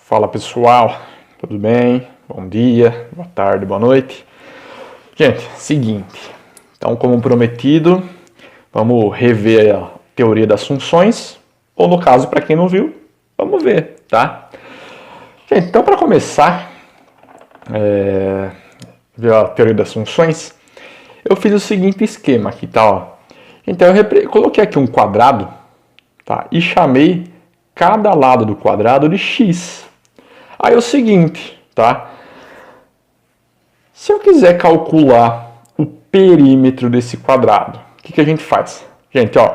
Fala pessoal, tudo bem? Bom dia, boa tarde, boa noite. Gente, seguinte, então como prometido, vamos rever a teoria das funções, ou no caso, para quem não viu, vamos ver, tá? Gente, então para começar, ver a teoria das funções, eu fiz o seguinte esquema aqui, tá? Ó. Então eu coloquei aqui um quadrado, tá? E chamei cada lado do quadrado de x. Aí é o seguinte, tá? Se eu quiser calcular o perímetro desse quadrado, o que a gente faz? Gente, ó,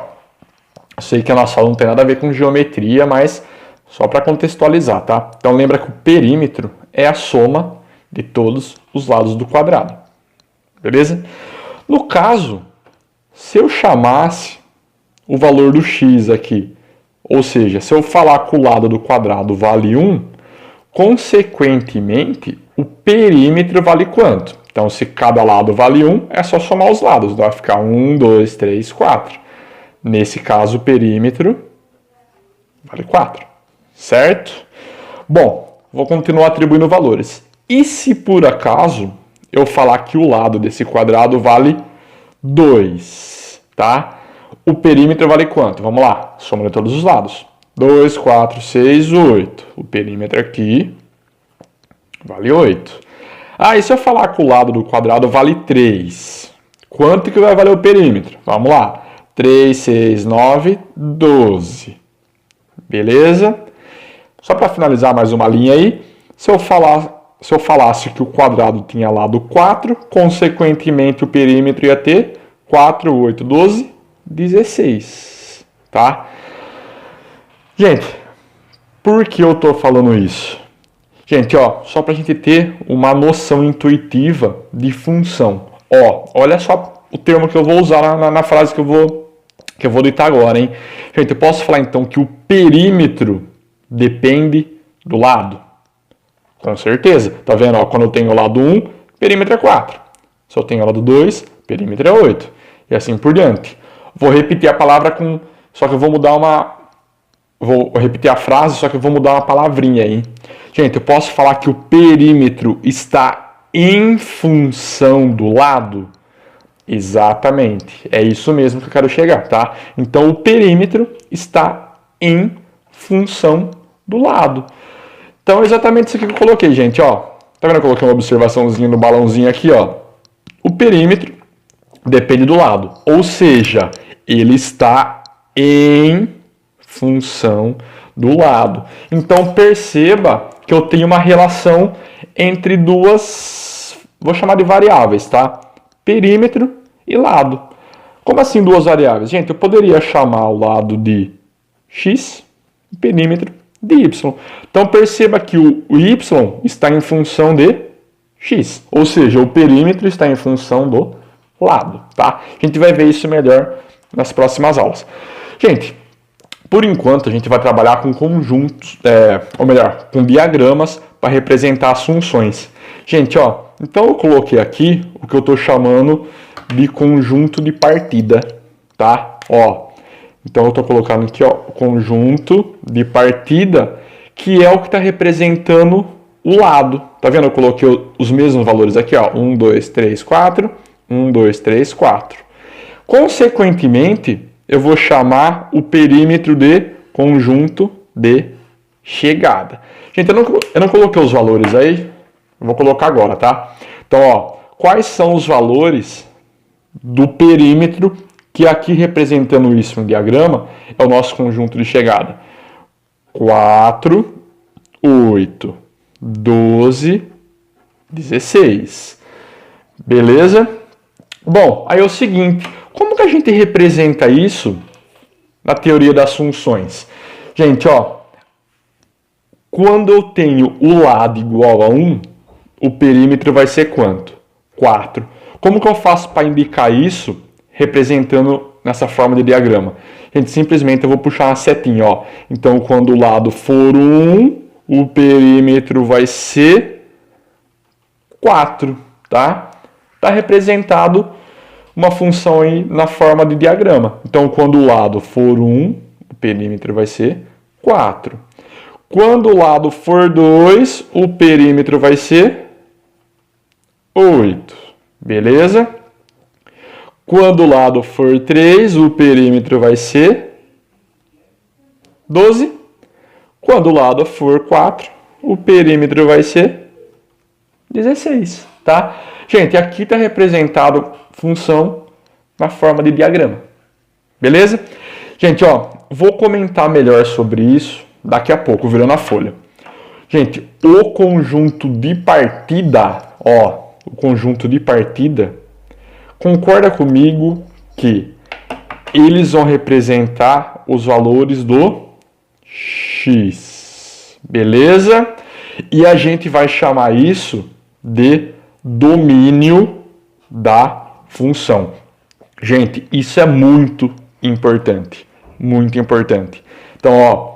eu sei que a nossa aula não tem nada a ver com geometria, mas só para contextualizar, tá? Então lembra que o perímetro é a soma de todos os lados do quadrado, beleza? No caso, se eu chamasse o valor do x aqui, ou seja, se eu falar que o lado do quadrado vale 1, consequentemente, o perímetro vale quanto? Então, se cada lado vale 1, é só somar os lados. Então, vai ficar 1, 2, 3, 4. Nesse caso, o perímetro vale 4. Certo? Bom, vou continuar atribuindo valores. E se por acaso eu falar que o lado desse quadrado vale 2, tá? O perímetro vale quanto? Vamos lá, soma de todos os lados. 2, 4, 6, 8. O perímetro aqui vale 8. Ah, e se eu falar que o lado do quadrado vale 3? Quanto que vai valer o perímetro? Vamos lá. 3, 6, 9, 12. Beleza? Só para finalizar mais uma linha aí, se eu falasse que o quadrado tinha lado 4, consequentemente o perímetro ia ter 4, 8, 12, 16. Tá? Gente, por que eu estou falando isso? Gente, ó, só para a gente ter uma noção intuitiva de função. Ó, olha só o termo que eu vou usar na frase que eu vou ditar agora, hein? Gente, eu posso falar então que o perímetro depende do lado? Com certeza. Tá vendo? Ó, quando eu tenho o lado 1, perímetro é 4. Se eu tenho o lado 2, perímetro é 8. E assim por diante. Vou repetir a palavra só que eu vou mudar Vou repetir a frase, só que eu vou mudar uma palavrinha aí. Gente, eu posso falar que o perímetro está em função do lado? Exatamente. É isso mesmo que eu quero chegar, tá? Então, o perímetro está em função do lado. Então, é exatamente isso aqui que eu coloquei, gente, ó. Tá vendo? Eu coloquei uma observaçãozinha no balãozinho aqui, ó. O perímetro depende do lado. Ou seja, ele está em função do lado. Então perceba que eu tenho uma relação entre duas, vou chamar de variáveis, tá? Perímetro e lado. Como assim duas variáveis? Gente, eu poderia chamar o lado de x e o perímetro de y. Então perceba que o y está em função de x, ou seja, o perímetro está em função do lado, tá? A gente vai ver isso melhor nas próximas aulas. Gente, por enquanto, a gente vai trabalhar com conjuntos, ou melhor, com diagramas para representar as funções. Gente, ó, então eu coloquei aqui o que eu estou chamando de conjunto de partida, tá? Ó, então eu estou colocando aqui, ó, conjunto de partida, que é o que está representando o lado. Tá vendo? Eu coloquei os mesmos valores aqui, ó, 1, 2, 3, 4, 1, 2, 3, 4. Consequentemente, eu vou chamar o perímetro de conjunto de chegada. Gente, eu não coloquei os valores aí, eu vou colocar agora, tá? Então, ó, quais são os valores do perímetro que aqui representando isso no diagrama é o nosso conjunto de chegada? 4, 8, 12, 16. Beleza? Bom, aí é o seguinte, como que a gente representa isso na teoria das funções? Gente, ó, quando eu tenho o lado igual a 1, o perímetro vai ser quanto? 4. Como que eu faço para indicar isso representando nessa forma de diagrama? Gente, simplesmente eu vou puxar uma setinha, ó. Então, quando o lado for 1, o perímetro vai ser 4, tá? Está representado uma função aí na forma de diagrama. Então, quando o lado for 1, o perímetro vai ser 4. Quando o lado for 2, o perímetro vai ser 8. Beleza? Quando o lado for 3, o perímetro vai ser 12. Quando o lado for 4, o perímetro vai ser 16, tá? Gente, aqui está representado função na forma de diagrama. Beleza? Gente, ó, vou comentar melhor sobre isso daqui a pouco, virando a folha. Gente, o conjunto de partida, ó, o conjunto de partida, concorda comigo que eles vão representar os valores do x, beleza? E a gente vai chamar isso de domínio da função. Gente, isso é muito importante, muito importante. Então, ó,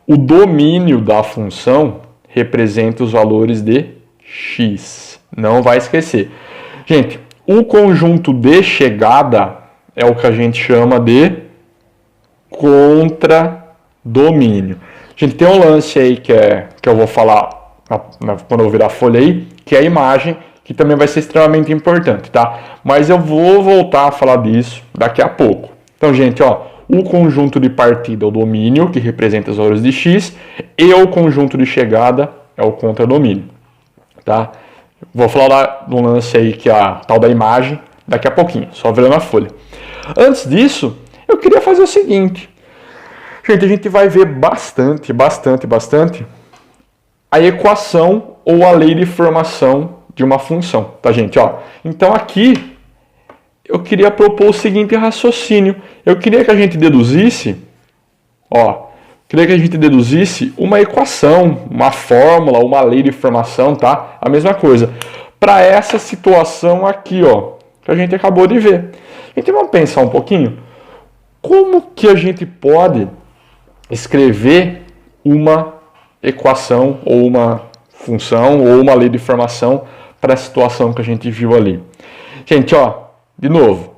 o domínio da função representa os valores de x. Não vai esquecer. Gente, o conjunto de chegada é o que a gente chama de contradomínio. Gente, tem um lance aí que eu vou falar quando eu virar a folha aí, que é a imagem, que também vai ser extremamente importante, tá? Mas eu vou voltar a falar disso daqui a pouco. Então, gente, ó, o conjunto de partida é o domínio, que representa os valores de x, e o conjunto de chegada é o contradomínio, tá? Vou falar do lance aí, que é a tal da imagem, daqui a pouquinho, só virando a folha. Antes disso, eu queria fazer o seguinte. Gente, a gente vai ver bastante a equação ou a lei de formação de uma função, tá, gente? Ó, então aqui eu queria propor o seguinte raciocínio. Eu queria que a gente deduzisse, uma equação, uma fórmula, uma lei de formação, tá? A mesma coisa. Para essa situação aqui, ó, que a gente acabou de ver. Então vamos pensar um pouquinho. Como que a gente pode escrever uma equação ou uma função ou uma lei de formação para a situação que a gente viu ali? Gente, ó, de novo,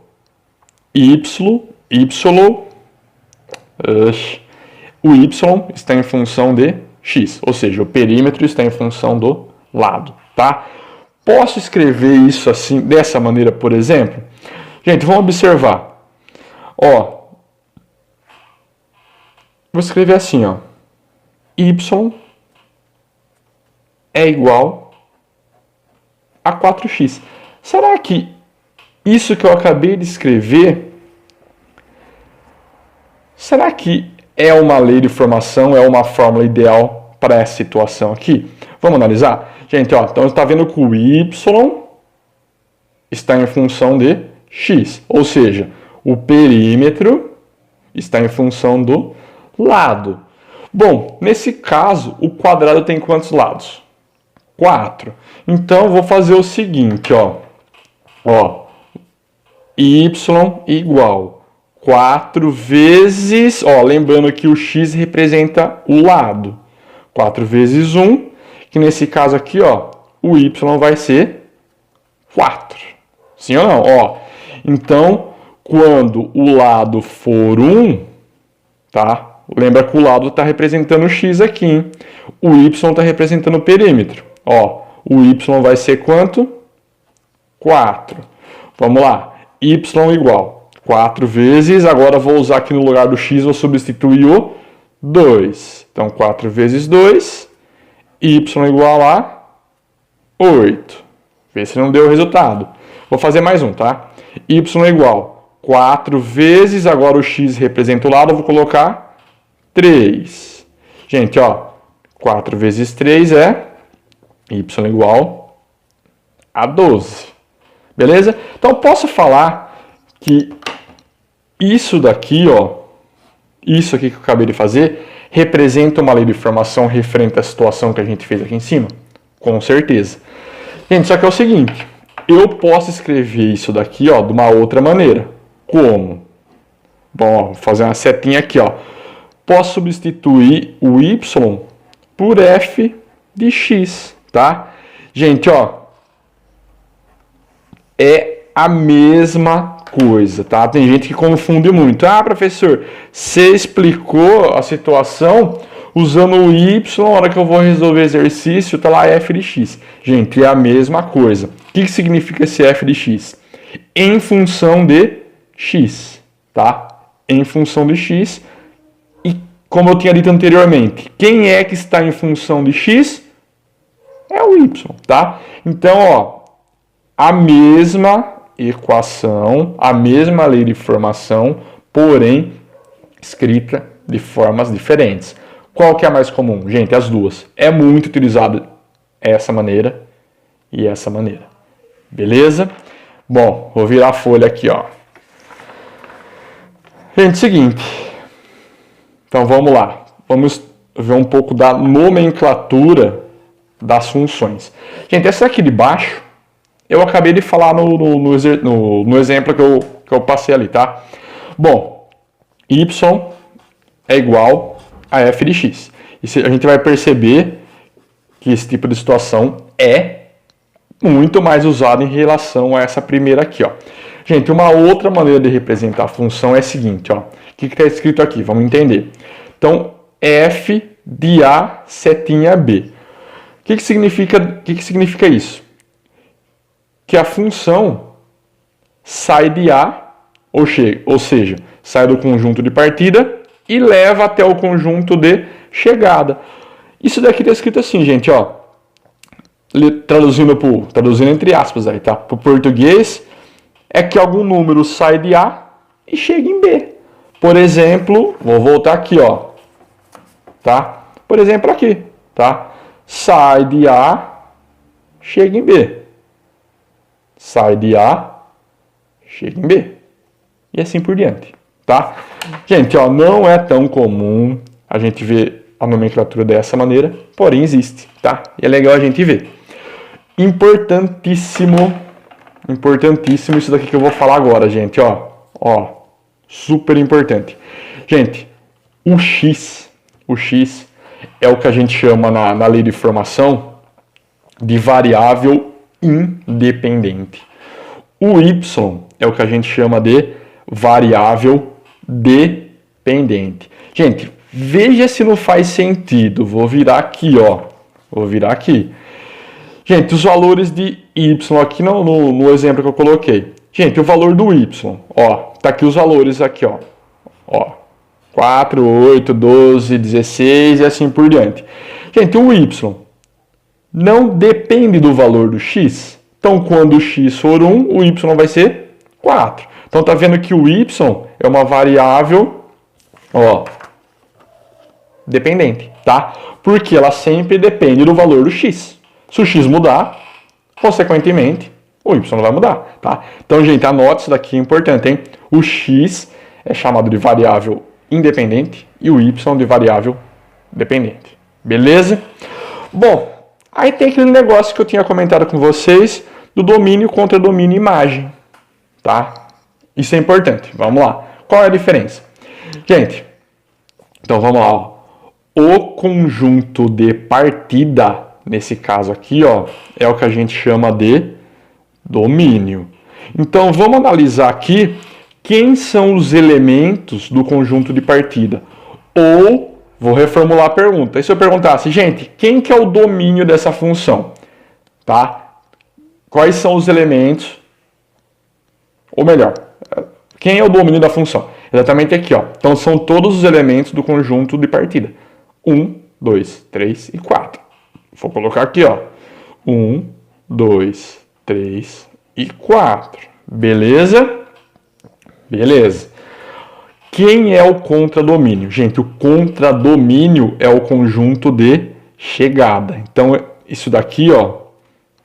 o y está em função de x, ou seja, o perímetro está em função do lado, tá? Posso escrever isso assim, dessa maneira, por exemplo? Gente, vamos observar. Ó, vou escrever assim, ó. Y é igual a 4x. Será que isso que eu acabei de escrever, será que é uma lei de formação, é uma fórmula ideal para essa situação aqui? Vamos analisar? Gente, ó, então está vendo que o y está em função de x, ou seja, o perímetro está em função do lado. Bom, nesse caso, o quadrado tem quantos lados? 4. Então, vou fazer o seguinte, ó, y igual 4 vezes, ó, lembrando que o x representa o lado, 4 vezes 1, que nesse caso aqui, ó, o y vai ser 4. Sim ou não? Ó, então, quando o lado for 1, tá? Lembra que o lado está representando o x aqui, hein? O y está representando o perímetro. Ó, o y vai ser quanto? 4. Vamos lá. Y igual 4 vezes, agora vou usar aqui no lugar do x, vou substituir o 2. Então, 4 vezes 2, y igual a 8. Vê se não deu o resultado. Vou fazer mais um, tá? Y igual 4 vezes, agora o x representa o lado, eu vou colocar 3. Gente, ó, 4 vezes 3 é y igual a 12. Beleza? Então, eu posso falar que isso daqui, ó, isso aqui que eu acabei de fazer, representa uma lei de formação referente à situação que a gente fez aqui em cima? Com certeza. Gente, só que é o seguinte, eu posso escrever isso daqui, ó, de uma outra maneira. Como? Bom, ó, vou fazer uma setinha aqui, ó. Posso substituir o y por f de x, tá? Gente, ó, é a mesma coisa, tá? Tem gente que confunde muito. Ah, professor, você explicou a situação Usando o y, na hora que eu vou resolver exercício, tá lá f de x. Gente, é a mesma coisa. O que significa esse f de x? Em função de x, tá? Em função de x. E como eu tinha dito anteriormente, quem é que está em função de x? É o y, tá? Então, ó, a mesma equação, a mesma lei de formação, porém escrita de formas diferentes. Qual que é a mais comum? Gente, as duas. É muito utilizado essa maneira e essa maneira. Beleza? Bom, vou virar a folha aqui, ó. Gente, seguinte. Então vamos lá. Vamos ver um pouco da nomenclatura das funções. Gente, essa aqui de baixo, eu acabei de falar no exemplo que eu passei ali, tá? Bom, y é igual a f de x. E a gente vai perceber que esse tipo de situação é muito mais usado em relação a essa primeira aqui, ó. Gente, uma outra maneira de representar a função é a seguinte, ó. O que está escrito aqui? Vamos entender. Então, f de a setinha b. O que significa isso? Que a função sai de A, ou seja, sai do conjunto de partida e leva até o conjunto de chegada. Isso daqui está escrito assim, gente, ó. Traduzindo entre aspas aí, tá? Para o português, é que algum número sai de A e chega em B. Por exemplo, vou voltar aqui, ó. Tá? Por exemplo, aqui, tá? Sai de A, chega em B. Sai de A, chega em B. E assim por diante, tá? Gente, ó, não é tão comum a gente ver a nomenclatura dessa maneira, porém existe, tá? E é legal a gente ver. Importantíssimo isso daqui que eu vou falar agora, gente, ó. Ó, super importante. Gente, o x é o que a gente chama na lei de formação de variável independente. O y é o que a gente chama de variável dependente. Gente, veja se não faz sentido. Vou virar aqui, ó. Vou virar aqui. Gente, os valores de y aqui no exemplo que eu coloquei. Gente, o valor do y, ó, tá aqui os valores aqui, ó. Ó, 4, 8, 12, 16 e assim por diante. Gente, o y não depende do valor do x. Então, quando o x for 1, o y vai ser 4. Então, tá vendo que o y é uma variável, ó, dependente, tá? Porque ela sempre depende do valor do x. Se o x mudar, consequentemente, o y vai mudar, tá? Então, gente, anote isso daqui, é importante, hein? O x é chamado de variável independente e o y de variável dependente. Beleza? Bom, aí tem aquele negócio que eu tinha comentado com vocês do domínio contra domínio imagem, tá? Isso é importante. Vamos lá. Qual é a diferença? Gente, então vamos lá, ó. O conjunto de partida, nesse caso aqui, ó, é o que a gente chama de domínio. Então, vamos analisar aqui quem são os elementos do conjunto de partida. Ou, vou reformular a pergunta. E se eu perguntasse, gente, quem que é o domínio dessa função? Tá? Quais são os elementos? Ou melhor, quem é o domínio da função? Exatamente aqui, ó. Então, são todos os elementos do conjunto de partida. 1, 2, 3 e 4. Vou colocar aqui, ó. 1, 2, 3 e 4. Beleza? Beleza. Quem é o contradomínio? Gente, o contradomínio é o conjunto de chegada. Então, isso daqui, ó,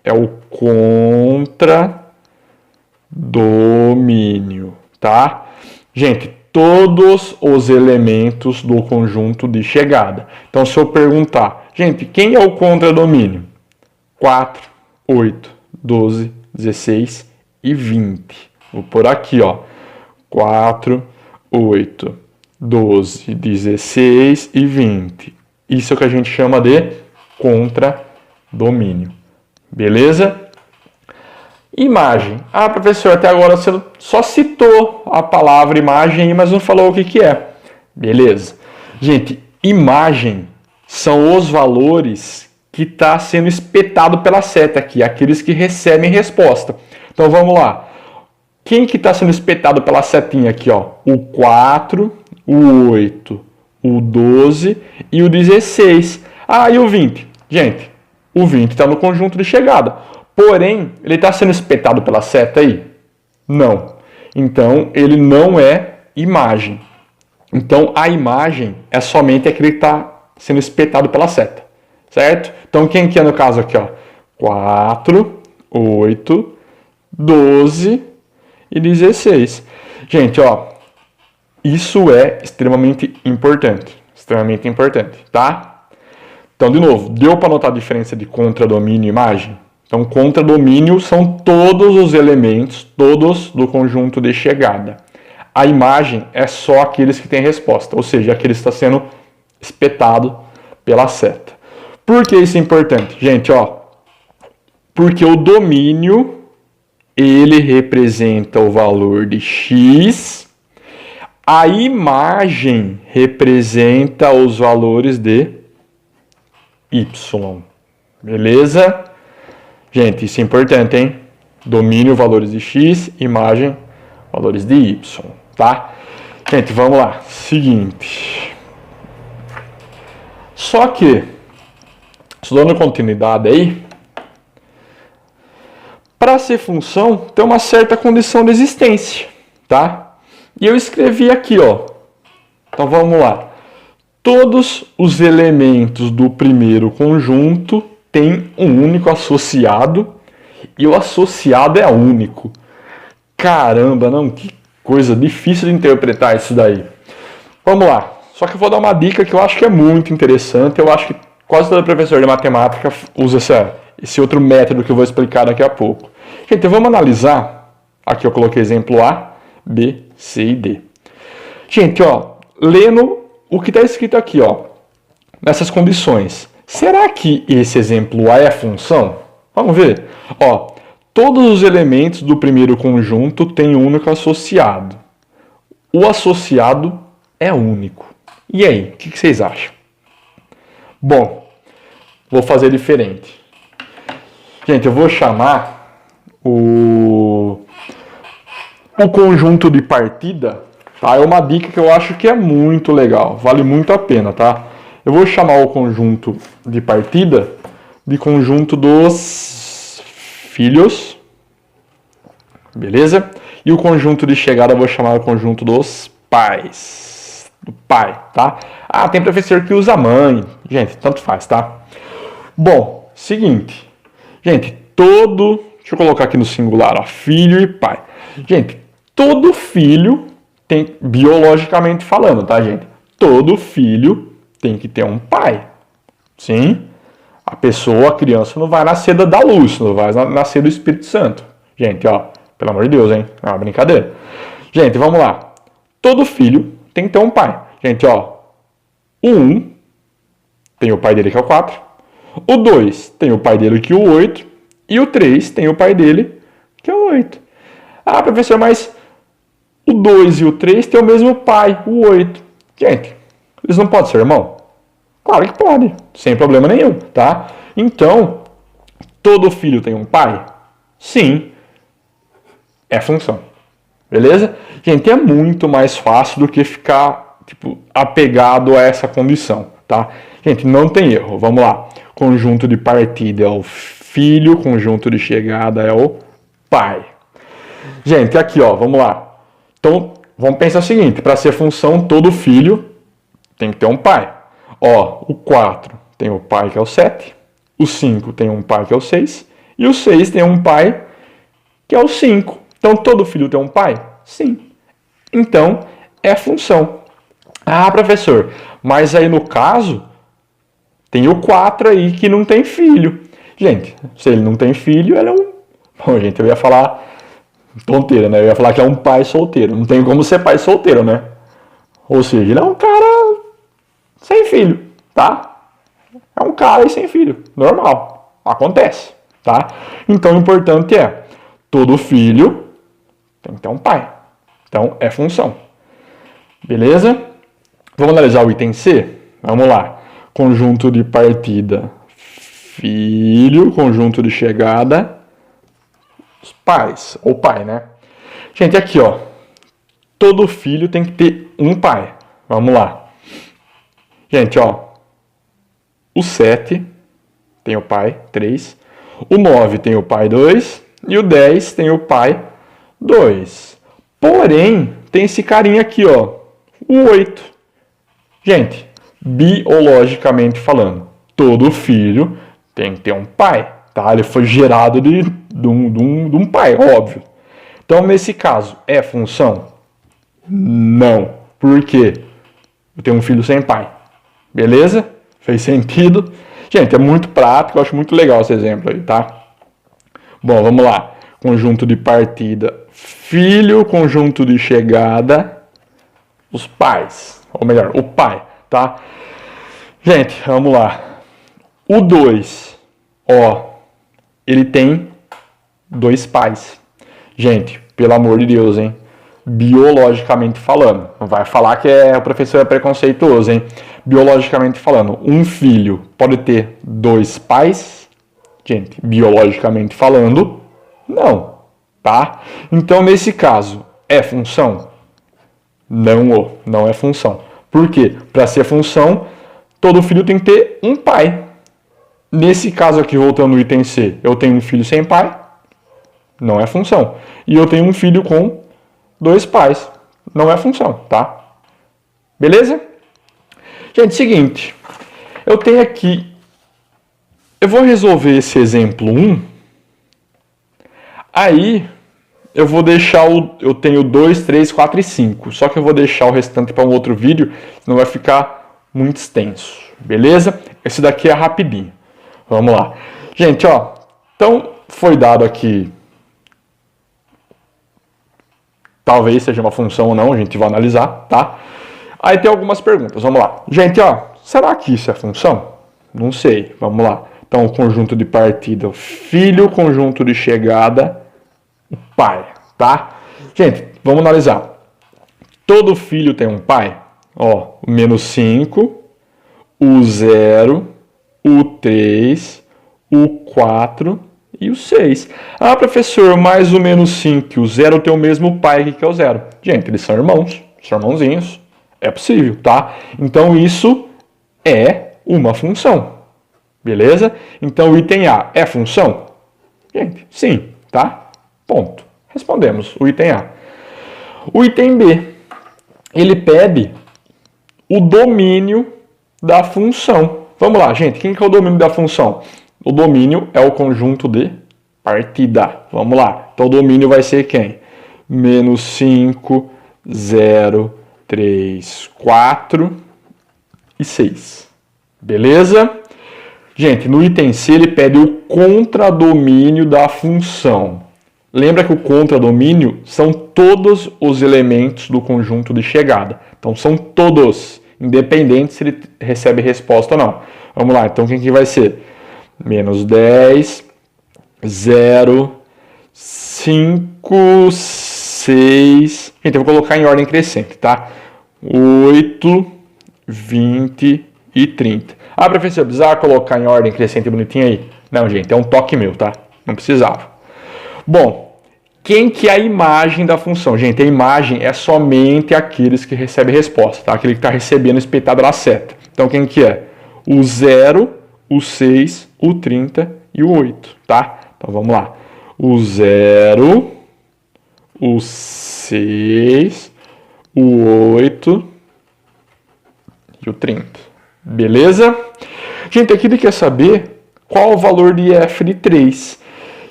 é o contradomínio, tá? Gente, todos os elementos do conjunto de chegada. Então, se eu perguntar, gente, quem é o contradomínio? 4, 8, 12, 16 e 20. Vou pôr aqui, ó. 4, 8, 12, 16 e 20. Isso é o que a gente chama de contradomínio. Beleza? Imagem. Ah, professor, até agora você só citou a palavra imagem, mas não falou o que é. Beleza. Gente, imagem são os valores que está sendo espetado pela seta aqui, aqueles que recebem resposta. Então vamos lá. Quem que está sendo espetado pela setinha aqui, ó? O 4, o 8, o 12 e o 16. Ah, e o 20? Gente, o 20 está no conjunto de chegada. Porém, ele está sendo espetado pela seta aí? Não. Então, ele não é imagem. Então, a imagem é somente aquele que está sendo espetado pela seta. Certo? Então, quem que é no caso aqui, ó? 4, 8, 12 e 16. Gente, ó, isso é extremamente importante. Extremamente importante, tá? Então, de novo, deu para notar a diferença de contradomínio e imagem? Então, contradomínio são todos os elementos, todos do conjunto de chegada. A imagem é só aqueles que têm resposta, ou seja, aqueles que está sendo espetado pela seta. Por que isso é importante? Gente, ó, porque o domínio, ele representa o valor de x, a imagem representa os valores de y. Beleza? Gente, isso é importante, hein? Domínio, valores de x, imagem, valores de y, tá? Gente, vamos lá. Seguinte. Só que, dando continuidade aí, para ser função, tem uma certa condição de existência, tá? E eu escrevi aqui, ó. Então vamos lá. Todos os elementos do primeiro conjunto têm um único associado e o associado é único. Caramba, não, que coisa difícil de interpretar isso daí. Vamos lá. Só que eu vou dar uma dica que eu acho que é muito interessante. Eu acho que quase todo professor de matemática usa esse outro método que eu vou explicar daqui a pouco. Gente, vamos analisar. Aqui eu coloquei exemplo A, B, C e D. Gente, ó, lendo o que está escrito aqui, ó, nessas condições. Será que esse exemplo A é função? Vamos ver. Ó, todos os elementos do primeiro conjunto têm um único associado. O associado é único. E aí, o que vocês acham? Bom, vou fazer diferente. Gente, eu vou chamar o conjunto de partida, tá? É uma dica que eu acho que é muito legal, vale muito a pena, tá? Eu vou chamar o conjunto de partida de conjunto dos filhos, beleza? E o conjunto de chegada eu vou chamar o conjunto dos pais, do pai, tá? Ah, tem professor que usa mãe, gente, tanto faz, tá? Bom, seguinte, gente, deixa eu colocar aqui no singular, ó, filho e pai. Gente, todo filho tem, biologicamente falando, tá, gente? Todo filho tem que ter um pai. Sim? A pessoa, a criança, não vai nascer da luz, não vai nascer do Espírito Santo. Gente, ó, pelo amor de Deus, hein? É uma brincadeira. Gente, vamos lá. Todo filho tem que ter um pai. Gente, ó, o 1 tem o pai dele que é o 4. O 2 tem o pai dele que é o 8. E o 3 tem o pai dele que é o 8. Ah, professor, mas o 2 e o 3 têm o mesmo pai, o 8. Gente, eles não podem ser irmão? Claro que pode, sem problema nenhum, tá? Então, todo filho tem um pai? Sim. É função. Beleza? Gente, é muito mais fácil do que ficar, apegado a essa condição, tá? Gente, não tem erro. Vamos lá. Conjunto de partida é o filho, conjunto de chegada é o pai. Gente, aqui, ó, vamos lá. Então, vamos pensar o seguinte, para ser função, todo filho tem que ter um pai. Ó, o 4 tem o pai que é o 7, o 5 tem um pai que é o 6, e o 6 tem um pai que é o 5. Então, todo filho tem um pai? Sim. Então, é função. Ah, professor, mas aí no caso, tem o 4 aí que não tem filho. Gente, se ele não tem filho, ele é um... Bom, gente, eu ia falar tonteira, né? Eu ia falar que é um pai solteiro. Não tem como ser pai solteiro, né? Ou seja, ele é um cara sem filho, tá? É um cara sem filho. Normal. Acontece, tá? Então, o importante é, todo filho tem que ter um pai. Então, é função. Beleza? Vamos analisar o item C? Vamos lá. conjunto de partida, filho, conjunto de chegada, os pais, ou pai, né? Gente, aqui, ó, todo filho tem que ter um pai. Vamos lá. Gente, ó, o 7 tem o pai, 3. O 9 tem o pai, 2. E o 10 tem o pai, 2. Porém, tem esse carinha aqui, ó, o 8. Gente, biologicamente falando, todo filho tem que ter um pai, tá? Ele foi gerado de um pai, óbvio. Então, nesse caso, é função? Não. Por quê? Eu tenho um filho sem pai. Beleza? Fez sentido? Gente, é muito prático, eu acho muito legal esse exemplo aí, tá? Bom, vamos lá. Conjunto de partida, filho, conjunto de chegada, os pais. Ou melhor, o pai, tá? Gente, vamos lá. O 2, ó, ele tem 2 pais. Gente, pelo amor de Deus, hein? Biologicamente falando. Não vai falar que o professor é preconceituoso, hein? Biologicamente falando, um filho pode ter 2 pais? Gente, biologicamente falando, não, tá? Então, nesse caso, é função? Não é função. Por quê? Para ser função, todo filho tem que ter um pai. Nesse caso aqui, voltando no item C, eu tenho um filho sem pai, não é função. E eu tenho um filho com 2 pais, não é função, tá? Beleza? Gente, seguinte, eu tenho aqui, eu vou resolver esse exemplo 1, aí eu vou deixar, eu tenho 2, 3, 4 e 5, só que eu vou deixar o restante para um outro vídeo, senão vai ficar muito extenso, beleza? Esse daqui é rapidinho, vamos lá. Gente, ó, então foi dado aqui, talvez seja uma função ou não, a gente vai analisar, tá? Aí tem algumas perguntas, vamos lá. Gente, ó, será que isso é função? Não sei, vamos lá. Então, o conjunto de partida, filho, conjunto de chegada, o pai, tá? Gente, vamos analisar. Todo filho tem um pai? Ó, o menos 5, o 0, o 3, o 4 e o 6. Ah, professor, mais o menos 5 e o 0 tem o mesmo pai que é o 0. Gente, eles são irmãos, são irmãozinhos. É possível, tá? Então, isso é uma função. Beleza? Então, o item A é função? Gente, sim, tá? Ponto. Respondemos o item A. O item B, ele pede o domínio da função. Vamos lá, gente. Quem que é o domínio da função? O domínio é o conjunto de partida. Vamos lá. Então, o domínio vai ser quem? Menos 5, 0, 3, 4 e 6. Beleza? Gente, no item C ele pede o contradomínio da função. Lembra que o contradomínio são todos os elementos do conjunto de chegada. Então são todos, independente se ele recebe resposta ou não. Vamos lá, então quem que vai ser? Menos 10, 0, 5, 6... Gente, eu vou colocar em ordem crescente, tá? 8, 20 e 30. Ah, professor, precisava colocar em ordem crescente bonitinho aí? Não, gente, é um toque meu, tá? Não precisava. Bom, quem que é a imagem da função? Gente, a imagem é somente aqueles que recebem resposta, tá? Aquele que está recebendo espetado na seta. Então, quem que é? O 0, o 6, o 30 e o 8, tá? Então, vamos lá. O 0, o 6, o 8 e o 30. Beleza? Gente, aqui ele quer saber qual o valor de f de 3.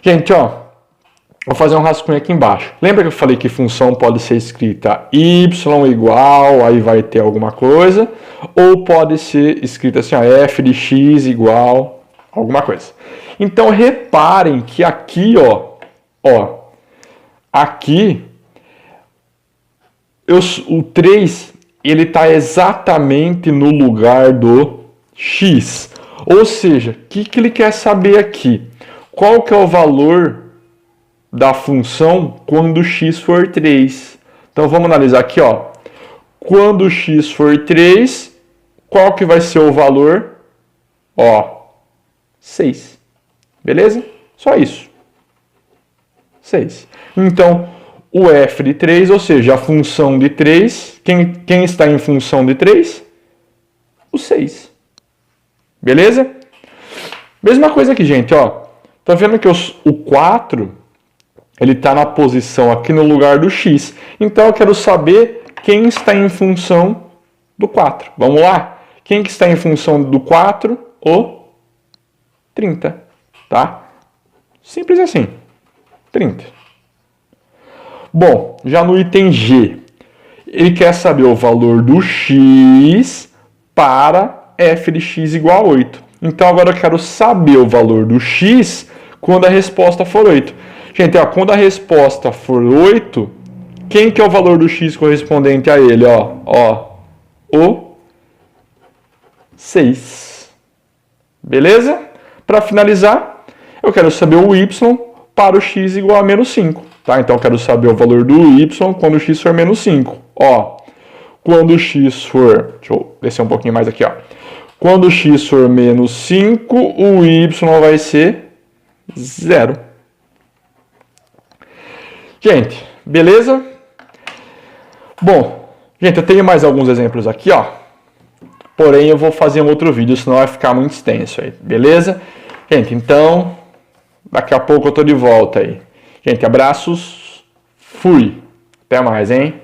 Gente, ó, vou fazer um rascunho aqui embaixo. Lembra que eu falei que função pode ser escrita y igual, aí vai ter alguma coisa, ou pode ser escrita assim, ó, f de x igual alguma coisa. Então, reparem que aqui, ó, aqui, o 3, ele está exatamente no lugar do x. Ou seja, o que ele quer saber aqui? Qual que é o valor da função quando x for 3? Então, vamos analisar aqui, ó. Quando x for 3, Qual que vai ser o valor? Ó, 6. Beleza? Só isso. 6. Então, o f de 3, ou seja, a função de 3, quem está em função de 3? O 6. Beleza? Mesma coisa aqui, gente, ó. Tá vendo que o 4, ele está na posição aqui no lugar do x. Então, eu quero saber quem está em função do 4. Vamos lá? Quem que está em função do 4? O 30, tá? Simples assim. 30. Bom, já no item G, ele quer saber o valor do x para f de x igual a 8. Então, agora eu quero saber o valor do x quando a resposta for 8. Gente, ó, quando a resposta for 8, quem que é o valor do x correspondente a ele? Ó, o 6. Beleza? Para finalizar, eu quero saber o y para o x igual a menos 5. Tá? Então, eu quero saber o valor do y quando o x for menos 5. Ó, quando o x for... Deixa eu descer um pouquinho mais aqui, ó. Quando o x for menos 5, o y vai ser 0. Gente, beleza? Bom, gente, eu tenho mais alguns exemplos aqui, ó. Porém, eu vou fazer um outro vídeo, senão vai ficar muito extenso aí, beleza? Gente, então, daqui a pouco eu tô de volta aí. Gente, abraços, fui. Até mais, hein?